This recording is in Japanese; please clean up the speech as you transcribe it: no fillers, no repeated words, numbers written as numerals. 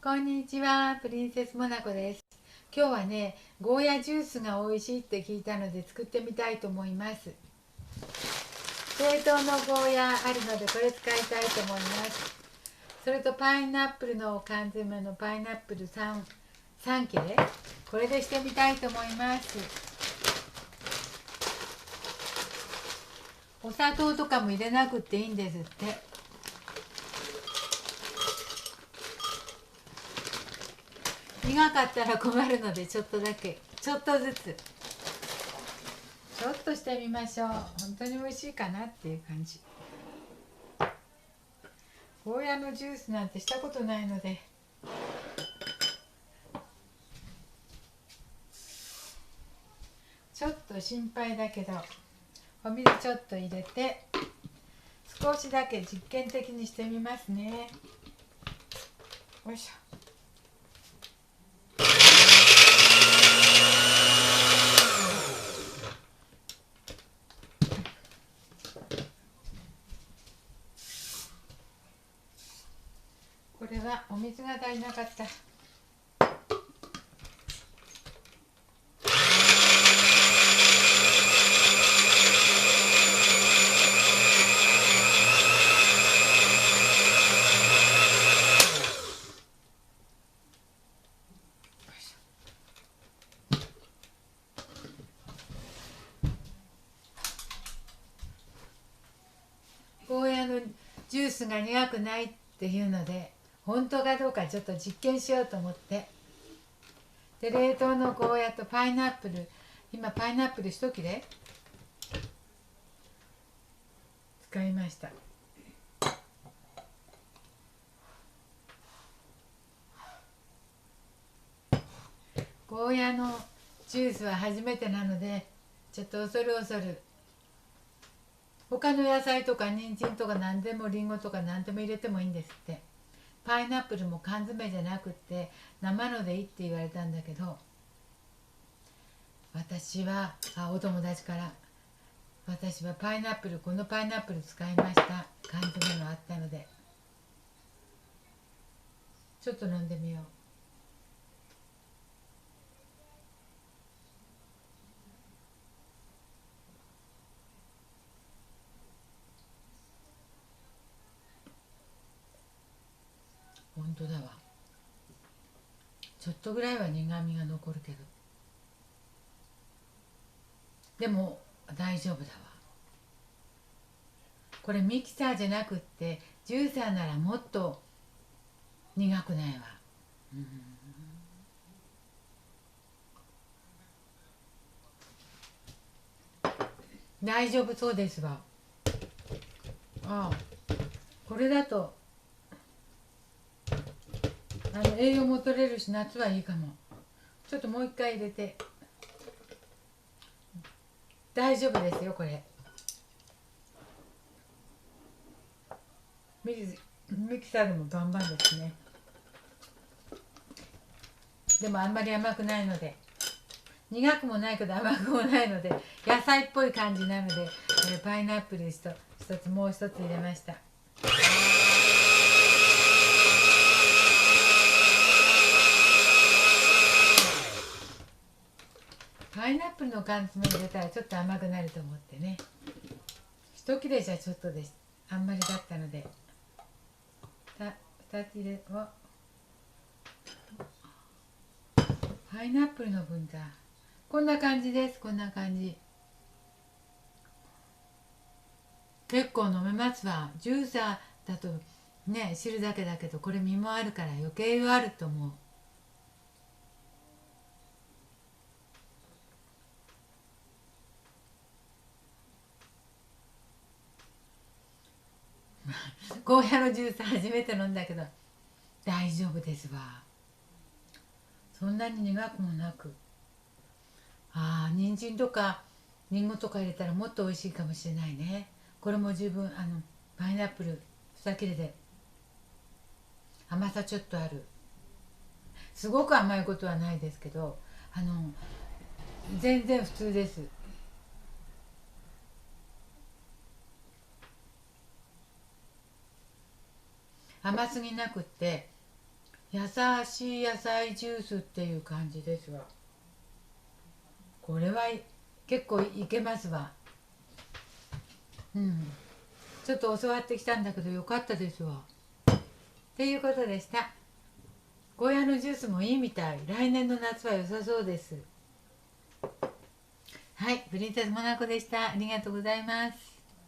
こんにちは、プリンセスモナコです。今日はね、ゴーヤジュースが美味しいって聞いたので作ってみたいと思います。冷凍のゴーヤあるのでこれ使いたいと思います。それとパイナップルの缶詰のパイナップル3切れ、これでしてみたいと思います。お砂糖とかも入れなくっていいんですって。苦かったら困るのでちょっとだけ、ちょっとずつちょっとしてみましょう。本当に美味しいかなっていう感じ。ゴーヤのジュースなんてしたことないので、ちょっと心配だけどお水ちょっと入れて少しだけ実験的にしてみますね。よいしょ。これはお水が足りなかった。ゴーヤのジュースが苦くないっていうので、本当かどうかちょっと実験しようと思って。で、冷凍のゴーヤとパイナップル、今パイナップル1切れ使いました。ゴーヤのジュースは初めてなのでちょっと恐る恐る。他の野菜とか人参とか何でもリンゴとか何でも入れてもいいんですって。パイナップルも缶詰じゃなくって生のでいいって言われたんだけど、私はお友達から私はパイナップル、このパイナップル使いました。缶詰のあったのでちょっと飲んでみよう。本当だわ。ちょっとぐらいは苦みが残るけど、でも大丈夫だわ。これミキサーじゃなくってジューサーならもっと苦くないわ。大丈夫そうですわ。ああ、これだと栄養も取れるし夏はいいかも。ちょっともう一回入れて。大丈夫ですよこれ。ミキサーでもバンバンですね。でもあんまり甘くないので、苦くもないけど甘くもないので野菜っぽい感じなので、パイナップル一つもう一つ入れました。パイナップルの缶詰入れたらちょっと甘くなると思ってね、一切れじゃちょっとです。あんまりだったので2つ入れをパイナップルの分だ。こんな感じです。こんな感じ。結構飲めますわ。ジューサーだとね汁だけだけど、これ実もあるから余計あると思う。ゴーヤのジュース初めて飲んだけど大丈夫ですわ。そんなに苦くもなく、人参とかりんごとか入れたらもっと美味しいかもしれないね。これも十分パイナップル2切れで甘さちょっとある。すごく甘いことはないですけど、全然普通です。甘すぎなくって優しい野菜ジュースっていう感じですわ。これは結構いけますわ。ちょっと教わってきたんだけどよかったですわ。っていうことでした。ゴーヤのジュースもいいみたい。来年の夏は良さそうです。はい、プリンセスモナコでした。ありがとうございます。